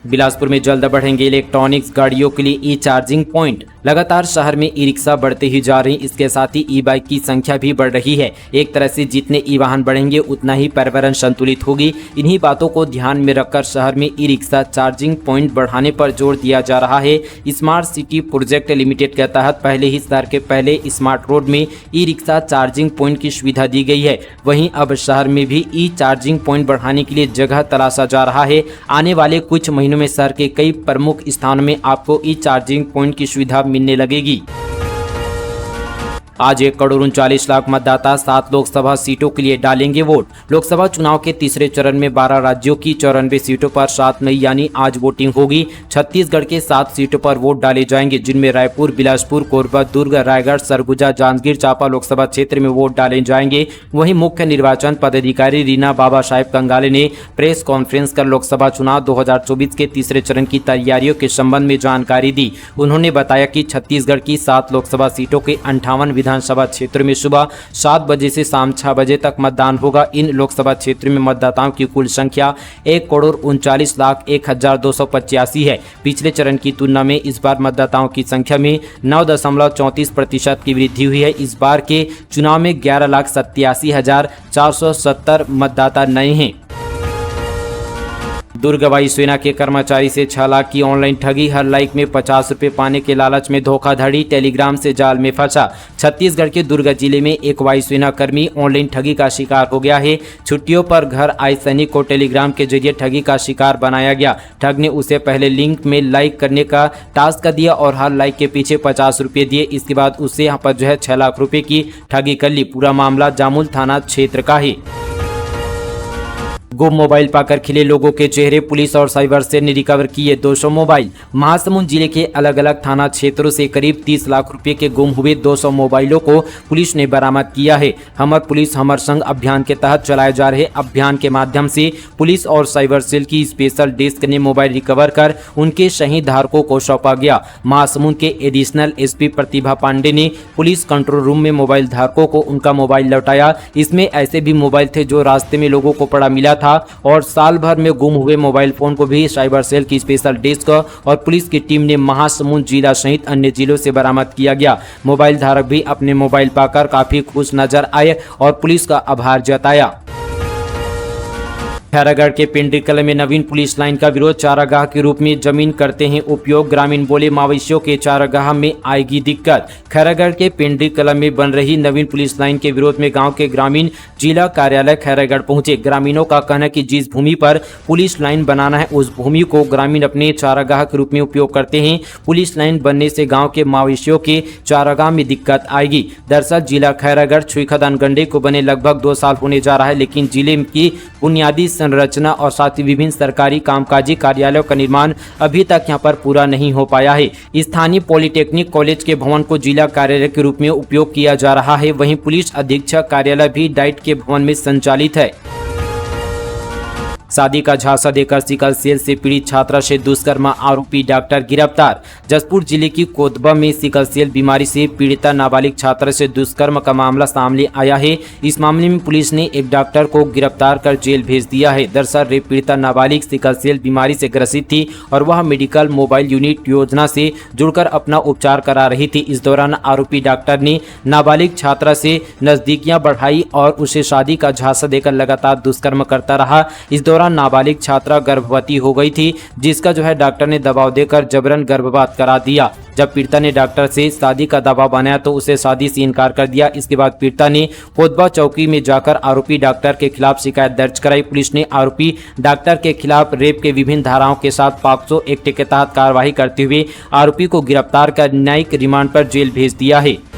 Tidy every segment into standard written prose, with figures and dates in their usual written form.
बिलासपुर में जल्द बढ़ेंगे इलेक्ट्रॉनिक्स गाड़ियों के लिए ई चार्जिंग पॉइंट। लगातार शहर में ई रिक्शा बढ़ते ही जा रही, इसके साथ ही ई बाइक की संख्या भी बढ़ रही है। एक तरह से जितने ई वाहन बढ़ेंगे उतना ही पर्यावरण संतुलित होगी। इन्हीं बातों को ध्यान में रखकर शहर में ई रिक्शा चार्जिंग पॉइंट बढ़ाने पर जोर दिया जा रहा है। स्मार्ट सिटी प्रोजेक्ट लिमिटेड के तहत पहले ही शहर के पहले स्मार्ट रोड में ई रिक्शा चार्जिंग पॉइंट की सुविधा दी गई है। वहीं अब शहर में भी ई चार्जिंग पॉइंट बढ़ाने के लिए जगह तलाशा जा रहा है। आने वाले कुछ महीनों में शहर के कई प्रमुख स्थानों में आपको ई चार्जिंग पॉइंट की सुविधा मिलने लगेगी। आज 1,39,00,000 मतदाता 7 लोकसभा सीटों के लिए डालेंगे वोट। लोकसभा चुनाव के तीसरे चरण में 12 राज्यों की 94 सीटों पर 7 मई यानी आज वोटिंग होगी। छत्तीसगढ़ के 7 सीटों पर वोट डाले जाएंगे, जिनमें रायपुर, बिलासपुर, कोरबा, दुर्ग, रायगढ़, सरगुजा, जांजगीर चांपा लोकसभा क्षेत्र में वोट डाले जाएंगे। वहीं मुख्य निर्वाचन पदाधिकारी रीना बाबा साहेब कंगाले ने प्रेस कॉन्फ्रेंस कर लोकसभा चुनाव 2024 के तीसरे चरण की तैयारियों के संबंध में जानकारी दी। उन्होंने बताया कि छत्तीसगढ़ की 7 लोकसभा सीटों के 58 विधानसभा क्षेत्र में सुबह 7 बजे से शाम 6 बजे तक मतदान होगा। इन लोकसभा क्षेत्र में मतदाताओं की कुल संख्या 1,39,01,285 है। पिछले चरण की तुलना में इस बार मतदाताओं की संख्या में 9.34% की वृद्धि हुई है। इस बार के चुनाव में 11,87,470 मतदाता नए हैं। दुर्ग वायुसेना के कर्मचारी से 6 लाख की ऑनलाइन ठगी। हर लाइक में 50 रुपये पाने के लालच में धोखाधड़ी, टेलीग्राम से जाल में फंसा। छत्तीसगढ़ के दुर्ग जिले में एक वायुसेना कर्मी ऑनलाइन ठगी का शिकार हो गया है। छुट्टियों पर घर आए सैनिक को टेलीग्राम के जरिए ठगी का शिकार बनाया गया। ठग ने उसे पहले लिंक में लाइक करने का टास्क दिया और हर लाइक के पीछे 50 रुपये दिए। इसके बाद उससे यहाँ पर 6 लाख रुपये की ठगी कर ली। पूरा मामला जामुल थाना क्षेत्र का है। गुम मोबाइल पाकर खिले लोगों के चेहरे, पुलिस और साइबर सेल ने रिकवर किए 200 मोबाइल। महासमुंद जिले के अलग अलग थाना क्षेत्रों से करीब 30 लाख रुपए के गुम हुए 200 मोबाइलों को पुलिस ने बरामद किया है। हमर पुलिस हमर संग अभियान के तहत चलाए जा रहे अभियान के माध्यम से पुलिस और साइबर सेल की स्पेशल डेस्क ने मोबाइल रिकवर कर उनके सही धारकों को सौंपा गया। महासमुंद के एडिशनल एसपी प्रतिभा पांडे ने पुलिस कंट्रोल रूम में मोबाइल धारकों को उनका मोबाइल लौटाया। इसमें ऐसे भी मोबाइल थे जो रास्ते में लोगों को पड़ा मिला था और साल भर में गुम हुए मोबाइल फोन को भी साइबर सेल की स्पेशल डेस्क और पुलिस की टीम ने महासमुंद जिला सहित अन्य जिलों से बरामद किया गया। मोबाइल धारक भी अपने मोबाइल पाकर काफी खुश नजर आए और पुलिस का आभार जताया। खैरागढ़ के पिंडरी कला में नवीन पुलिस लाइन का विरोध। चारागाह के रूप में जमीन करते हैं उपयोग। ग्रामीण बोले मवेशियों के चारागाह में आएगी दिक्कत। खैरागढ़ के पिंडरी कला में बन रही नवीन पुलिस लाइन के विरोध में गांव के ग्रामीण जिला कार्यालय खैरागढ़ पहुंचे। ग्रामीणों का कहना है कि जिस भूमि पर पुलिस लाइन बनाना है उस भूमि को ग्रामीण अपने चारागाह के रूप में उपयोग करते हैं। पुलिस लाइन बनने से गाँव के मवेशियों के चारागाह में दिक्कत आएगी। दरअसल जिला खैरागढ़ छुईखदान गंडे को बने लगभग 2 साल होने जा रहा है, लेकिन जिले की बुनियादी संरचना और साथ ही विभिन्न सरकारी कामकाजी कार्यालयों का निर्माण अभी तक यहां पर पूरा नहीं हो पाया है। स्थानीय पॉलिटेक्निक कॉलेज के भवन को जिला कार्यालय के रूप में उपयोग किया जा रहा है। वहीं पुलिस अधीक्षक कार्यालय भी डाइट के भवन में संचालित है। शादी का झांसा देकर सिकल सेल से पीड़ित छात्रा से दुष्कर्म, आरोपी डॉक्टर गिरफ्तार। जसपुर जिले की कोतबा में सिकल सेल बीमारी से पीड़िता नाबालिग छात्रा से दुष्कर्म का मामला सामने आया है। इस मामले में पुलिस ने एक डॉक्टर को गिरफ्तार कर जेल भेज दिया है। दरअसल रेप पीड़िता नाबालिग सिकल सेल बीमारी से ग्रसित थी और वह मेडिकल मोबाइल यूनिट योजना से जुड़कर अपना उपचार करा रही थी। इस दौरान आरोपी डॉक्टर ने नाबालिग छात्रा से नजदीकियां बढ़ाई और उसे शादी का झांसा देकर लगातार दुष्कर्म करता रहा। इस दौरान नाबालिग छात्रा गर्भवती हो गई थी, जिसका डॉक्टर ने दबाव देकर जबरन गर्भपात करा दिया। जब पीड़िता ने डॉक्टर से शादी का दबाव बनाया तो उसे शादी से इनकार कर दिया। इसके बाद पीड़िता ने कोतबा चौकी में जाकर आरोपी डॉक्टर के खिलाफ शिकायत दर्ज कराई। पुलिस ने आरोपी डॉक्टर के खिलाफ रेप के विभिन्न धाराओं के साथ पॉक्सो एक्ट के तहत कार्रवाई करते हुए आरोपी को गिरफ्तार कर न्यायिक रिमांड पर जेल भेज दिया है।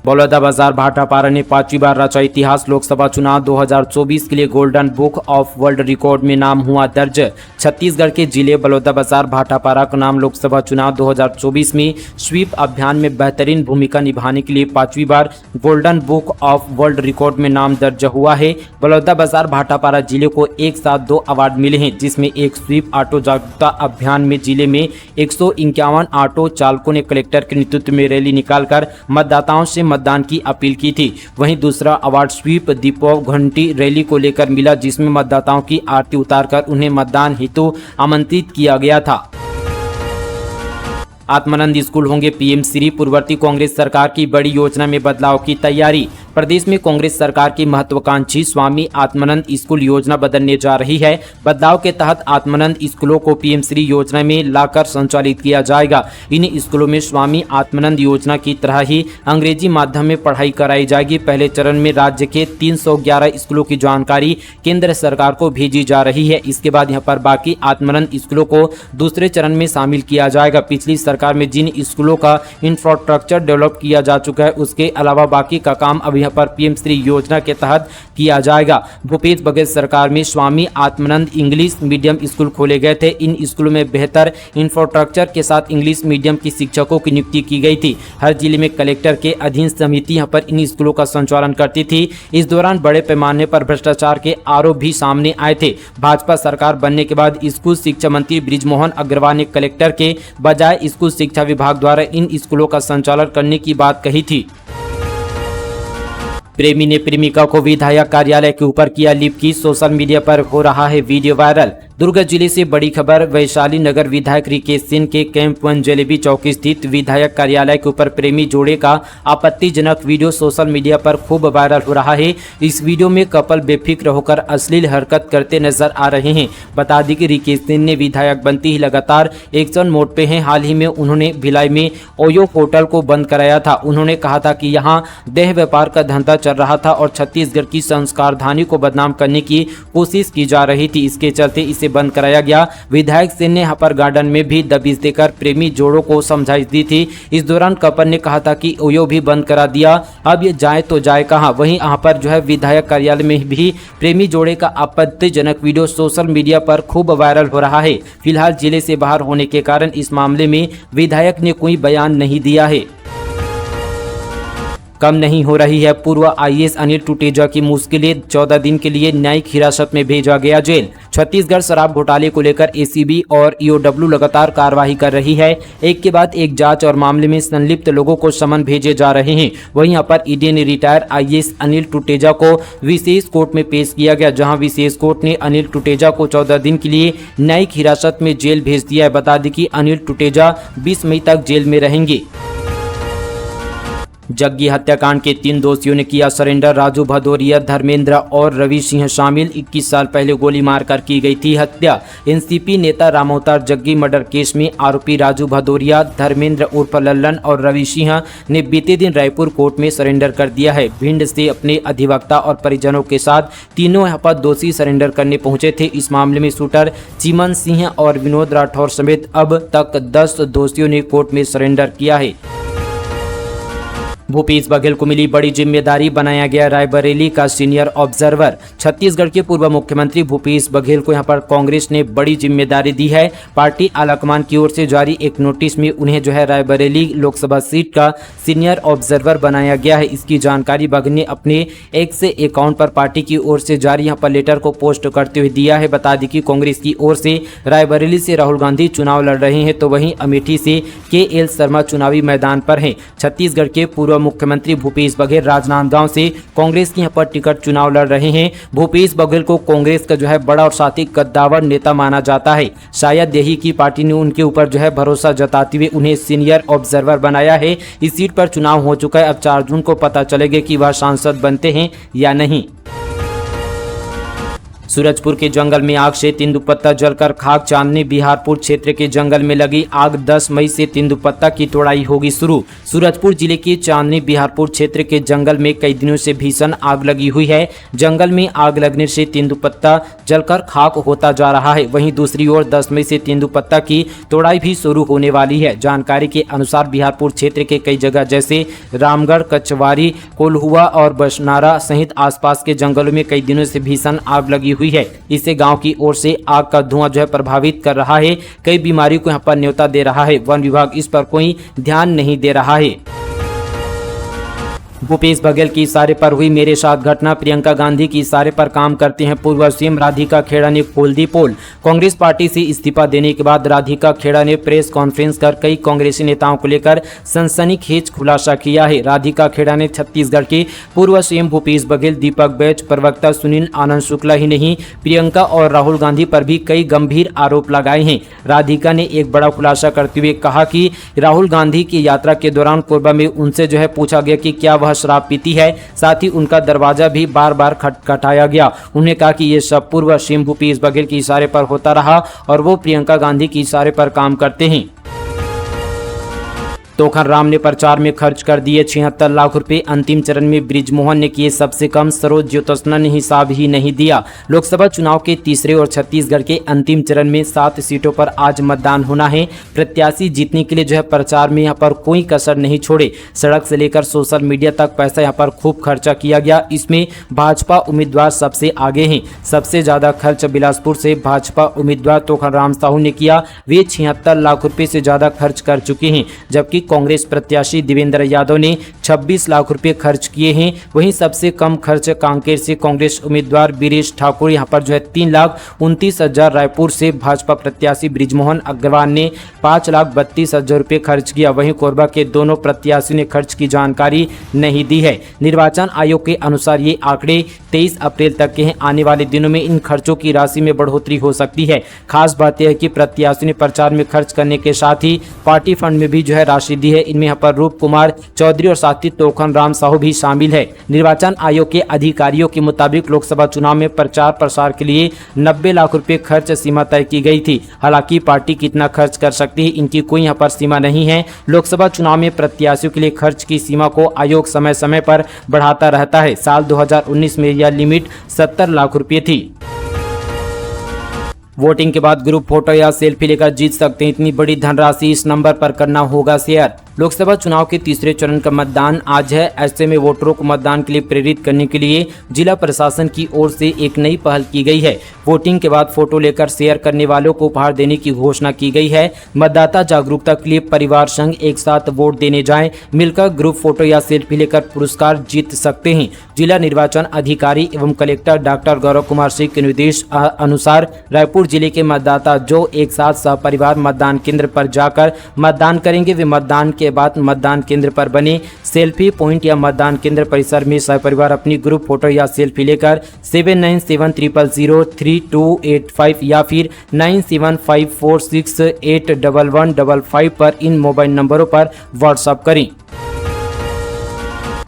बलौदाबाजार भाटापारा ने 5वीं बार रचा इतिहास। लोकसभा चुनाव 2024 के लिए golden book of world record में नाम हुआ दर्ज। छत्तीसगढ़ के जिले बलौदाबाजार भाटापारा का नाम लोकसभा चुनाव 2024 में स्वीप अभियान में बेहतरीन भूमिका निभाने के लिए 5वीं बार golden book of world record में नाम दर्ज हुआ है। बलौदाबाजार भाटापारा जिले को एक साथ 2 अवार्ड मिले हैं, जिसमें एक स्वीप ऑटो जागरूकता अभियान में जिले में 151 ऑटो चालकों ने कलेक्टर के नेतृत्व में रैली निकालकर मतदाताओं से मतदान की अपील की थी। वहीं दूसरा अवार्ड स्वीप दीपो घंटी रैली को लेकर मिला, जिसमें मतदाताओं की आरती उतारकर उन्हें मतदान हेतु आमंत्रित किया गया था। आत्मानंद स्कूल होंगे पीएम श्री। पूर्ववर्ती कांग्रेस सरकार की बड़ी योजना में बदलाव की तैयारी। प्रदेश में कांग्रेस सरकार की महत्वाकांक्षी स्वामी आत्मानंद स्कूल योजना बदलने जा रही है। बदलाव के तहत आत्मानंद स्कूलों को पीएम श्री योजना में लाकर संचालित किया जाएगा। इन स्कूलों में स्वामी आत्मानंद योजना की तरह ही अंग्रेजी माध्यम में पढ़ाई कराई जाएगी। पहले चरण में राज्य के 311 स्कूलों की जानकारी केंद्र सरकार को भेजी जा रही है। इसके बाद यहां पर बाकी आत्मानंद स्कूलों को दूसरे चरण में शामिल किया जाएगा। पिछली सरकार में जिन स्कूलों का इंफ्रास्ट्रक्चर डेवलप किया जा चुका है, उसके अलावा बाकी का काम अब यहाँ पर पीएम श्री योजना के तहत किया जाएगा। भूपेश बघेल सरकार में Swami Atmanand English medium school खोले गए थे। इन स्कूलों में बेहतर इंफ्रास्ट्रक्चर के साथ इंग्लिश मीडियम की शिक्षकों की नियुक्ति की गई थी। हर जिले में कलेक्टर के अधीन समिति यहाँ पर इन स्कूलों का संचालन करती थी। इस दौरान बड़े पैमाने पर भ्रष्टाचार के आरोप भी सामने आए थे। भाजपा सरकार बनने के बाद स्कूल शिक्षा मंत्री बृजमोहन अग्रवाल ने कलेक्टर के बजाय स्कूल शिक्षा विभाग द्वारा इन स्कूलों का संचालन करने की बात कही थी। प्रेमी ने प्रेमिका को विधायक कार्यालय के ऊपर किया लिप की। सोशल मीडिया पर हो रहा है वीडियो वायरल। दुर्ग जिले से बड़ी खबर। वैशाली नगर विधायक रिकेश सिंह के कैंप 1 जलेबी चौकी स्थित विधायक कार्यालय के ऊपर प्रेमी जोड़े का आपत्तिजनक वीडियो सोशल मीडिया पर खूब वायरल हो रहा है। इस वीडियो में कपल बेफिक्र होकर अश्लील हरकत करते नजर आ रहे हैं। बता दें कि रिकेश सिंह ने विधायक बनते ही लगातार एक्शन मोड पे हैं। हाल ही में उन्होंने भिलाई में ओयो होटल को बंद कराया था। उन्होंने कहा था कि यहाँ देह व्यापार का धंधा चल रहा था और छत्तीसगढ़ की संस्कारधानी को बदनाम करने की कोशिश की जा रही थी। इसके चलते इसे बंद कराया गया। विधायक सिंह ने यहाँ पर गार्डन में भी दबिश देकर प्रेमी जोड़ों को समझाइश दी थी। इस दौरान कपल ने कहा था कि ओयो भी बंद करा दिया, अब ये जाए तो जाए कहाँ। वहीं यहाँ पर जो है विधायक कार्यालय में भी प्रेमी जोड़े का आपत्तिजनक वीडियो सोशल मीडिया पर खूब वायरल हो रहा है। फिलहाल जिले से बाहर होने के कारण इस मामले में विधायक ने कोई बयान नहीं दिया है। कम नहीं हो रही है पूर्व आईएएस अनिल टुटेजा की मुश्किलें। 14 दिन के लिए न्यायिक हिरासत में भेजा गया जेल। छत्तीसगढ़ शराब घोटाले को लेकर एसीबी और ईओडब्ल्यू लगातार कार्रवाई कर रही है। एक के बाद एक जांच और मामले में संलिप्त लोगों को समन भेजे जा रहे हैं। वहीं यहाँ पर ईडी ने रिटायर आईएएस अनिल टुटेजा को विशेष कोर्ट में पेश किया गया, जहां विशेष कोर्ट ने अनिल टुटेजा को 14 दिन के लिए न्यायिक हिरासत में जेल भेज दिया है। बता दें कि अनिल टुटेजा 20 मई तक जेल में रहेंगे। जग्गी हत्याकांड के 3 दोषियों ने किया सरेंडर। राजू भदौरिया, धर्मेंद्र और रवि सिंह शामिल। 21 साल पहले गोली मारकर की गई थी हत्या। एनसीपी नेता रामअवतार जग्गी मर्डर केस में आरोपी राजू भदौरिया, धर्मेंद्र उर्फ लल्लन और रवि सिंह ने बीते दिन रायपुर कोर्ट में सरेंडर कर दिया है। भिंड से अपने अधिवक्ता और परिजनों के साथ तीनों यहाँ पर दोषी सरेंडर करने पहुंचे थे। इस मामले में शूटर चिमन सिंह और विनोद राठौर समेत अब तक 10 दोषियों ने कोर्ट में सरेंडर किया है। भूपेश बघेल को मिली बड़ी जिम्मेदारी, बनाया गया रायबरेली का सीनियर ऑब्जर्वर। छत्तीसगढ़ के पूर्व मुख्यमंत्री भूपेश बघेल को यहां पर कांग्रेस ने बड़ी जिम्मेदारी दी है। पार्टी आलाकमान की ओर से जारी एक नोटिस में उन्हें जो है रायबरेली लोकसभा सीट का सीनियर ऑब्जर्वर बनाया गया है। इसकी जानकारी बघेल ने अपने एक्स अकाउंट पर पार्टी की ओर से जारी यहाँ पर लेटर को पोस्ट करते हुए दिया है। बता दें कि कांग्रेस की ओर से रायबरेली से राहुल गांधी चुनाव लड़ रहे हैं, तो वहीं अमेठी से KL शर्मा चुनावी मैदान पर हैं। छत्तीसगढ़ के पूर्व मुख्यमंत्री भूपेश बघेल राजनांदगांव से कांग्रेस की यहाँ पर टिकट चुनाव लड़ रहे हैं। भूपेश बघेल को कांग्रेस का जो है बड़ा और साथ ही कद्दावर नेता माना जाता है। शायद यही की पार्टी ने उनके ऊपर जो है भरोसा जताते हुए उन्हें सीनियर ऑब्जर्वर बनाया है। इस सीट पर चुनाव हो चुका है। अब 4 जून को पता चलेगा कि वह सांसद बनते हैं या नहीं। सूरजपुर के जंगल में आग से तेंदुपत्ता जलकर खाक। चांदनी बिहारपुर क्षेत्र के जंगल में लगी आग। 10 मई से तेंदुपत्ता की तोड़ाई होगी शुरू। सूरजपुर जिले के चांदनी बिहारपुर क्षेत्र के जंगल में कई दिनों से भीषण आग लगी हुई है। जंगल में आग लगने से तेंदुपत्ता जलकर खाक होता जा रहा है। वहीं दूसरी ओर 10 मई से तेंदुपत्ता की तोड़ाई भी शुरू होने वाली है। जानकारी के अनुसार बिहारपुर क्षेत्र के कई जगह जैसे रामगढ़, कचवारी, कोल्हुआ और बसनारा सहित आसपास के जंगलों में कई दिनों से भीषण आग लगी हुई है। इससे गांव की ओर से आग का धुआं जो है प्रभावित कर रहा है। कई बीमारियों को यहाँ पर न्योता दे रहा है। वन विभाग इस पर कोई ध्यान नहीं दे रहा है। भूपेश बघेल के इशारे पर हुई मेरे साथ घटना। प्रियंका गांधी के इशारे पर काम करते हैं पूर्व सीएम राधिका खेड़ा ने खोल दी पोल। कांग्रेस पार्टी से इस्तीफा देने के बाद राधिका खेड़ा ने प्रेस कॉन्फ्रेंस कर कई कांग्रेसी नेताओं को लेकर सनसनीखेज खुलासा किया है। राधिका खेड़ा ने छत्तीसगढ़ के पूर्व सीएम भूपेश बघेल, दीपक बैज, प्रवक्ता सुनील आनंद शुक्ला ही नहीं, प्रियंका और राहुल गांधी पर भी कई गंभीर आरोप लगाए हैं। राधिका ने एक बड़ा खुलासा करते हुए कहा कि राहुल गांधी की यात्रा के दौरान कोरबा में उनसे पूछा गया कि क्या वह शराब पीती है। साथ ही उनका दरवाजा भी बार बार खटखटाया गया। उन्होंने कहा कि ये सब पूर्व सीएम भूपेश बघेल के इशारे पर होता रहा और वो प्रियंका गांधी के इशारे पर काम करते हैं। तोखर राम ने प्रचार में खर्च कर दिए 76 लाख रुपए। अंतिम चरण में बृजमोहन ने किए सबसे कम। सरोज ज्योत्सना ने हिसाब ही नहीं दिया। लोकसभा चुनाव के तीसरे और छत्तीसगढ़ के अंतिम चरण में 7 सीटों पर आज मतदान होना है। प्रत्याशी जीतने के लिए प्रचार में यहाँ पर कोई कसर नहीं छोड़े। सड़क से लेकर सोशल मीडिया तक पैसा यहाँ पर खूब खर्चा किया गया। इसमें भाजपा उम्मीदवार सबसे आगे हैं। सबसे ज्यादा खर्च बिलासपुर से भाजपा उम्मीदवार तोखर राम साहू ने किया। वे 76 लाख रुपए से ज्यादा खर्च कर चुके हैं, जबकि कांग्रेस प्रत्याशी देवेंद्र यादव ने 26 लाख रुपए खर्च किए हैं। वहीं सबसे कम खर्च कांकेर से कांग्रेस उम्मीदवार वीरेश ठाकुर यहाँ पर 3,29,000। रायपुर से भाजपा प्रत्याशी बृजमोहन अग्रवाल ने 5,32,000 रुपए खर्च किया। वहीं कोरबा के दोनों प्रत्याशियों ने खर्च की जानकारी नहीं दी है। निर्वाचन आयोग के अनुसार ये आंकड़े 23 अप्रैल तक के हैं। आने वाले दिनों में इन खर्चों की राशि में बढ़ोतरी हो सकती है। खास बात यह है कि प्रत्याशियों ने प्रचार में खर्च करने के साथ ही पार्टी फंड में भी राशि दी है। इनमें यहाँ पर रूप कुमार चौधरी और साथी तोखन राम साहू भी शामिल है। निर्वाचन आयोग के अधिकारियों के मुताबिक लोकसभा चुनाव में प्रचार प्रसार के लिए 90 लाख रुपए खर्च सीमा तय की गई थी। हालांकि पार्टी कितना खर्च कर सकती है, इनकी कोई यहाँ पर सीमा नहीं है। लोकसभा चुनाव में प्रत्याशियों के लिए खर्च की सीमा को आयोग समय समय पर बढ़ाता रहता है। साल 2019 में यह लिमिट 70 लाख रुपए थी। वोटिंग के बाद ग्रुप फोटो या सेल्फी लेकर जीत सकते हैं इतनी बड़ी धनराशि। इस नंबर पर करना होगा शेयर। लोकसभा चुनाव के तीसरे चरण का मतदान आज है। ऐसे में वोटरों को मतदान के लिए प्रेरित करने के लिए जिला प्रशासन की ओर से एक नई पहल की गई है। वोटिंग के बाद फोटो लेकर शेयर करने वालों को उपहार देने की घोषणा की गई है। मतदाता जागरूकता के लिए परिवार संग एक साथ वोट देने जाएं। मिलकर ग्रुप फोटो या सेल्फी लेकर पुरस्कार जीत सकते हैं। जिला निर्वाचन अधिकारी एवं कलेक्टर डॉक्टर गौरव कुमार सिंह के निर्देश अनुसार रायपुर जिले के मतदाता जो एक साथ सपरिवार मतदान केंद्र पर जाकर मतदान करेंगे, वे मतदान के बाद मतदान केंद्र पर बने सेल्फी पॉइंट या मतदान केंद्र परिसर में सपरिवार अपनी ग्रुप फोटो या सेल्फी लेकर 7973003285 या फिर 9754681155 पर इन मोबाइल नंबरों पर व्हाट्सएप करें।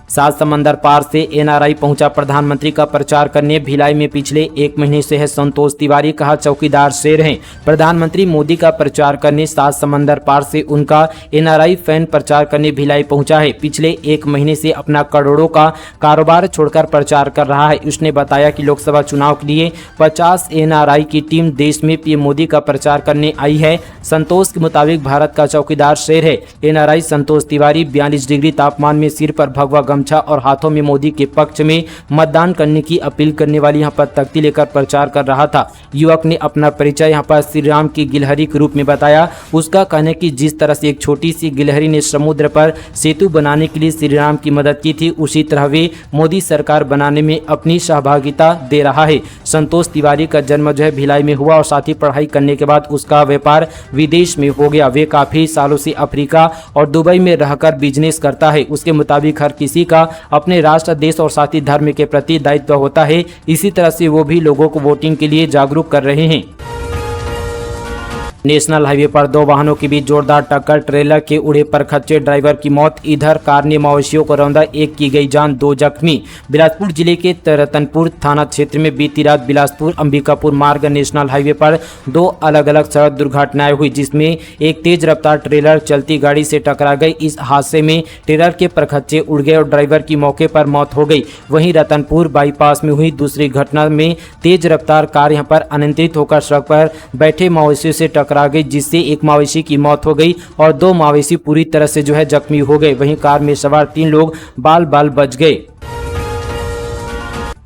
7 समंदर पार से एनआरआई पहुंचा प्रधानमंत्री का प्रचार करने। भिलाई में पिछले 1 महीने से है संतोष तिवारी, कहा चौकीदार शेर हैं। प्रधानमंत्री मोदी का प्रचार करने 7 समंदर पार से उनका एनआरआई फैन प्रचार करने भिलाई पहुंचा है। पिछले 1 महीने से अपना करोड़ों का कारोबार छोड़कर प्रचार कर रहा है। उसने बताया कि लोकसभा चुनाव के लिए 50 एनआरआई की टीम देश में पीएम मोदी का प्रचार करने आई है। संतोष के मुताबिक भारत का चौकीदार शेर है एनआरआई संतोष तिवारी। 42 डिग्री तापमान में सिर पर भगवा गमछा और हाथों में मोदी के पक्ष में मतदान करने की अपील करने वाली यहाँ पर तख्ती लेकर प्रचार कर रहा था। युवक ने अपना परिचय यहाँ पर श्री राम की गिलहरी के रूप में बताया। उसका कहना है कि जिस तरह से एक छोटी सी गिलहरी ने समुद्र पर सेतु बनाने के लिए श्री राम की मदद की थी, उसी तरह वे मोदी सरकार बनाने में अपनी सहभागिता दे रहा है। संतोष तिवारी का जन्म भिलाई में हुआ और साथ ही पढ़ाई करने के बाद उसका व्यापार विदेश में हो गया। वे काफी सालों से अफ्रीका और दुबई में रहकर बिजनेस करता है। उसके मुताबिक हर किसी का अपने राष्ट्र, देश और साथ ही धर्म के प्रति दायित्व होता है। इसी तरह से वो भी लोगों को वोटिंग के लिए जागरूक कर रहे हैं। नेशनल हाईवे पर 2 वाहनों के बीच जोरदार टक्कर, ट्रेलर के उड़े पर खच्चे ड्राइवर की मौत। इधर कार ने मवेशियों को रौंदा, 1 की गई जान, 2 जख्मी। बिलासपुर जिले के रतनपुर थाना क्षेत्र में बीती रात बिलासपुर अंबिकापुर मार्ग नेशनल हाईवे पर 2 अलग अलग सड़क दुर्घटनाएं हुई, जिसमें एक तेज रफ्तार ट्रेलर चलती गाड़ी से टकरा गई। इस हादसे में ट्रेलर के परखच्चे उड़ गए और ड्राइवर की मौके पर मौत हो गई। वहीं रतनपुर बाईपास में हुई दूसरी घटना में तेज रफ्तार कार यहां पर अनियंत्रित होकर सड़क पर बैठे मवेशियों से टकरा गई, जिससे एक मवेशी की मौत हो गई और 2 मवेशी पूरी तरह से जख्मी हो गए। वहीं कार में सवार 3 लोग बाल बाल बच गए।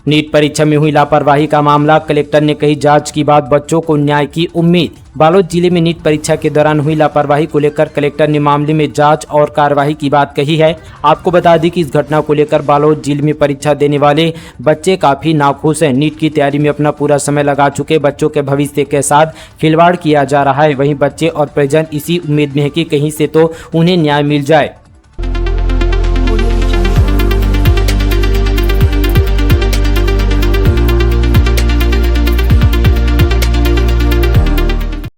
नीट परीक्षा में हुई लापरवाही का मामला, कलेक्टर ने कही जांच की बाद बच्चों को न्याय की उम्मीद। बालोद जिले में नीट परीक्षा के दौरान हुई लापरवाही को लेकर कलेक्टर ने मामले में जांच और कार्रवाई की बात कही है। आपको बता दें कि इस घटना को लेकर बालोद जिले में परीक्षा देने वाले बच्चे काफी नाखुश हैं। नीट की तैयारी में अपना पूरा समय लगा चुके बच्चों के भविष्य के साथ खिलवाड़ किया जा रहा है। वहीं बच्चे और परिजन इसी उम्मीद में है कि कहीं से तो उन्हें न्याय मिल जाए।